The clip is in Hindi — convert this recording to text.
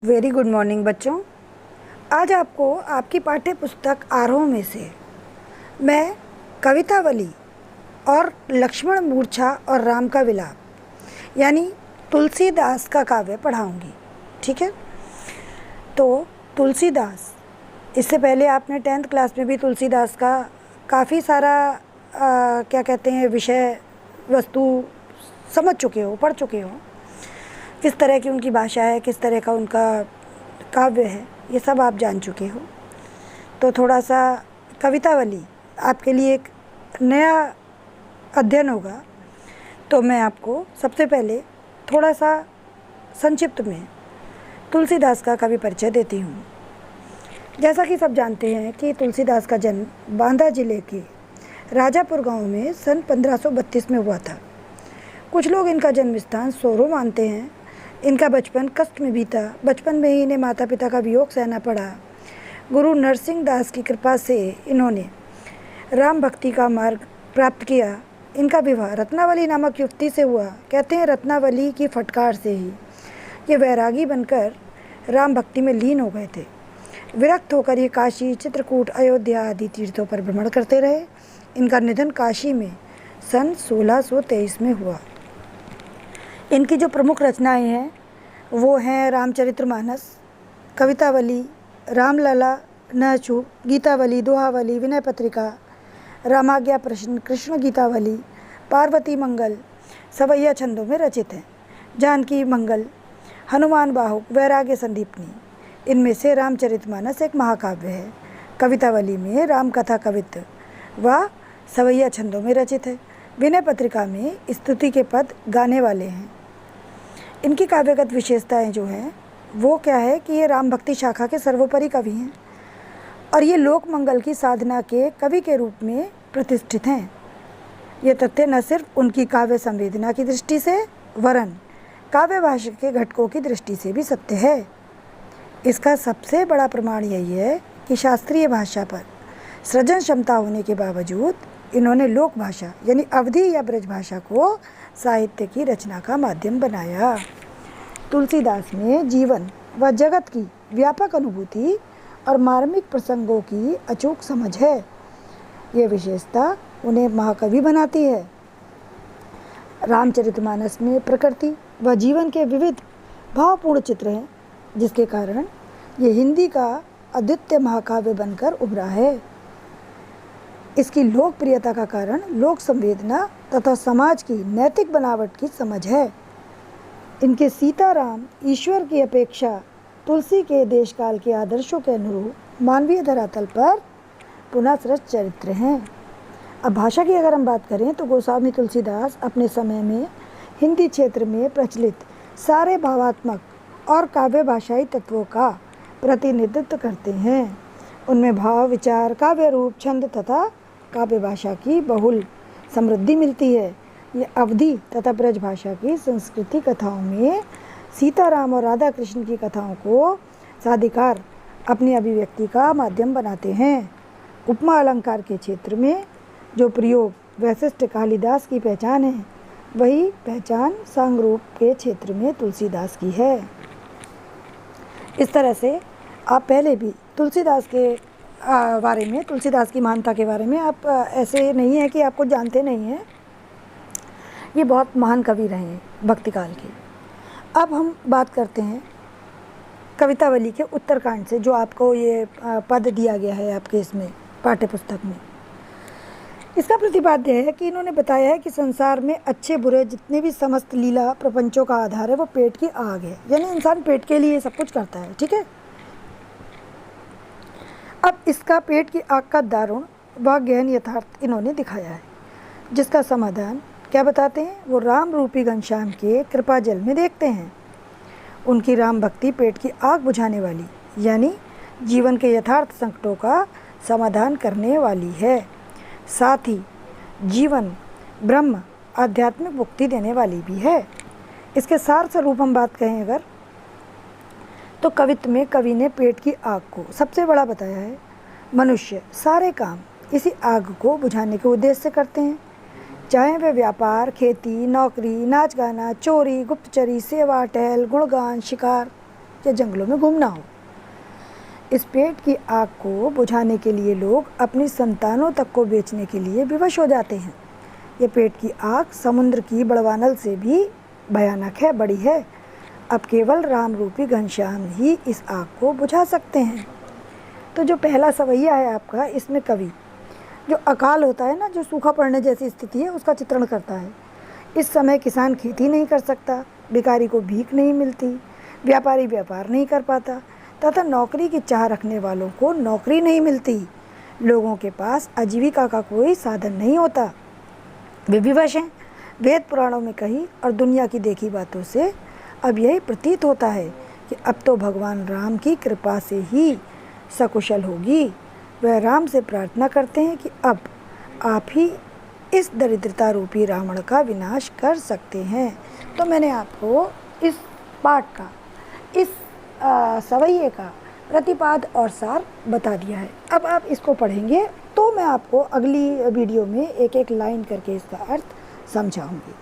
वेरी गुड मॉर्निंग बच्चों। आज आपको आपकी पाठ्य पुस्तक आरोह में से मैं कवितावली और लक्ष्मण मूर्छा और राम का विलाप यानी तुलसीदास का काव्य पढ़ाऊंगी। ठीक है, तो तुलसीदास, इससे पहले आपने 10th क्लास में भी तुलसीदास का काफ़ी सारा क्या कहते हैं विषय वस्तु समझ चुके हो, पढ़ चुके हो। किस तरह की उनकी भाषा है, किस तरह का उनका काव्य है, ये सब आप जान चुके हो। तो थोड़ा सा कवितावली आपके लिए एक नया अध्ययन होगा। तो मैं आपको सबसे पहले थोड़ा सा संक्षिप्त में तुलसीदास का कवि परिचय देती हूँ। जैसा कि सब जानते हैं कि तुलसीदास का जन्म बांदा जिले के राजापुर गांव में सन 1532 में हुआ था। कुछ लोग इनका जन्म स्थान सोरो मानते हैं। इनका बचपन कष्ट में बीता। बचपन में ही इन्हें माता पिता का वियोग सहना पड़ा। गुरु नरसिंह दास की कृपा से इन्होंने राम भक्ति का मार्ग प्राप्त किया। इनका विवाह रत्नावली नामक युवती से हुआ। कहते हैं रत्नावली की फटकार से ही ये वैरागी बनकर राम भक्ति में लीन हो गए थे। विरक्त होकर ये काशी, चित्रकूट, अयोध्या आदि तीर्थों पर भ्रमण करते रहे। इनका निधन काशी में सन 1623 में हुआ। इनकी जो प्रमुख रचनाएं हैं वो हैं रामचरितमानस, कवितावली, रामलला, नहचूक, गीतावली, दोहावली, विनय पत्रिका, रामाज्ञा प्रश्न, कृष्ण गीतावली, पार्वती मंगल सवैया छंदों में रचित हैं। जानकी मंगल, हनुमान बाहुक, वैराग्य संदीपनी, इनमें से रामचरितमानस एक महाकाव्य है। कवितावली में राम कथा कवित्व व सवैया छंदों में रचित है। विनय पत्रिका में स्तुति के पद गाने वाले हैं। इनकी काव्यगत विशेषताएं जो हैं वो क्या है कि ये राम भक्ति शाखा के सर्वोपरि कवि हैं और ये लोक मंगल की साधना के कवि के रूप में प्रतिष्ठित हैं। ये तथ्य न सिर्फ उनकी काव्य संवेदना की दृष्टि से वरन काव्य भाषा के घटकों की दृष्टि से भी सत्य है। इसका सबसे बड़ा प्रमाण यही है कि शास्त्रीय भाषा पर सृजन क्षमता होने के बावजूद इन्होंने लोक भाषा यानी अवधी या ब्रज भाषा को साहित्य की रचना का माध्यम बनाया। तुलसीदास में जीवन व जगत की व्यापक अनुभूति और मार्मिक प्रसंगों की अचूक समझ है। ये विशेषता उन्हें महाकवि बनाती है। रामचरितमानस में प्रकृति व जीवन के विविध भावपूर्ण चित्र हैं, जिसके कारण ये हिंदी का अद्वितीय महाकाव्य बनकर उभरा है। इसकी लोकप्रियता का कारण लोक संवेदना तथा समाज की नैतिक बनावट की समझ है। इनके सीताराम ईश्वर की अपेक्षा तुलसी के देशकाल के आदर्शों के अनुरूप मानवीय धरातल पर पुनः सृष्ट चरित्र हैं। अब भाषा की अगर हम बात करें तो गोस्वामी तुलसीदास अपने समय में हिंदी क्षेत्र में प्रचलित सारे भावात्मक और काव्य भाषाई तत्वों का प्रतिनिधित्व करते हैं। उनमें भाव, विचार, काव्य रूप, छंद तथा काव्य भाषा की बहुल समृद्धि मिलती है। ये अवधी तथा ब्रज भाषा की संस्कृति कथाओं में सीताराम और राधा कृष्ण की कथाओं को साधिकार अपनी अभिव्यक्ति का माध्यम बनाते हैं। उपमा अलंकार के क्षेत्र में जो प्रयोग वैशिष्ट कालिदास की पहचान है, वही पहचान सांगरूप के क्षेत्र में तुलसीदास की है। इस तरह से आप पहले भी तुलसीदास के बारे में, तुलसीदास की महानता के बारे में आप ऐसे नहीं है कि आपको जानते नहीं हैं। ये बहुत महान कवि रहे हैं भक्तिकाल के। अब हम बात करते हैं कवितावली के उत्तरकांड से, जो आपको ये पद दिया गया है आपके इसमें पाठ्य पुस्तक में। इसका प्रतिपाद्य है कि इन्होंने बताया है कि संसार में अच्छे बुरे जितने भी समस्त लीला प्रपंचों का आधार है वो पेट की आग है। यानी इंसान पेट के लिए सब कुछ करता है। ठीक है, अब इसका पेट की आग का दारुण व गहन यथार्थ इन्होंने दिखाया है, जिसका समाधान क्या बताते हैं वो राम रूपी घनश्याम के कृपा जल में देखते हैं। उनकी राम भक्ति पेट की आग बुझाने वाली यानी जीवन के यथार्थ संकटों का समाधान करने वाली है। साथ ही जीवन ब्रह्म आध्यात्मिक मुक्ति देने वाली भी है। इसके सार स्वरूप हम बात कहें अगर तो कवित्व में कवि ने पेट की आग को सबसे बड़ा बताया है। मनुष्य सारे काम इसी आग को बुझाने के उद्देश्य से करते हैं, चाहे वे व्यापार, खेती, नौकरी, नाच गाना, चोरी, गुप्तचरी, सेवा, टहल, गुणगान, शिकार या जंगलों में घूमना हो। इस पेट की आग को बुझाने के लिए लोग अपनी संतानों तक को बेचने के लिए विवश हो जाते हैं। ये पेट की आग समुद्र की बड़वानल से भी भयानक है, बड़ी है। अब केवल राम रूपी घनश्याम ही इस आग को बुझा सकते हैं। तो जो पहला सवैया है आपका, इसमें कवि जो अकाल होता है ना, जो सूखा पड़ने जैसी स्थिति है, उसका चित्रण करता है। इस समय किसान खेती नहीं कर सकता, भिखारी को भीख नहीं मिलती, व्यापारी व्यापार नहीं कर पाता तथा नौकरी की चाह रखने वालों को नौकरी नहीं मिलती। लोगों के पास आजीविका का कोई साधन नहीं होता, वे विवश हैं। वेद पुराणों में कही और दुनिया की देखी बातों से अब यही प्रतीत होता है कि अब तो भगवान राम की कृपा से ही सकुशल होगी। वह राम से प्रार्थना करते हैं कि अब आप ही इस दरिद्रता रूपी रावण का विनाश कर सकते हैं। तो मैंने आपको इस पाठ का, इस सवैये का प्रतिपाद और सार बता दिया है। अब आप इसको पढ़ेंगे तो मैं आपको अगली वीडियो में एक एक लाइन करके इसका अर्थ समझाऊंगी।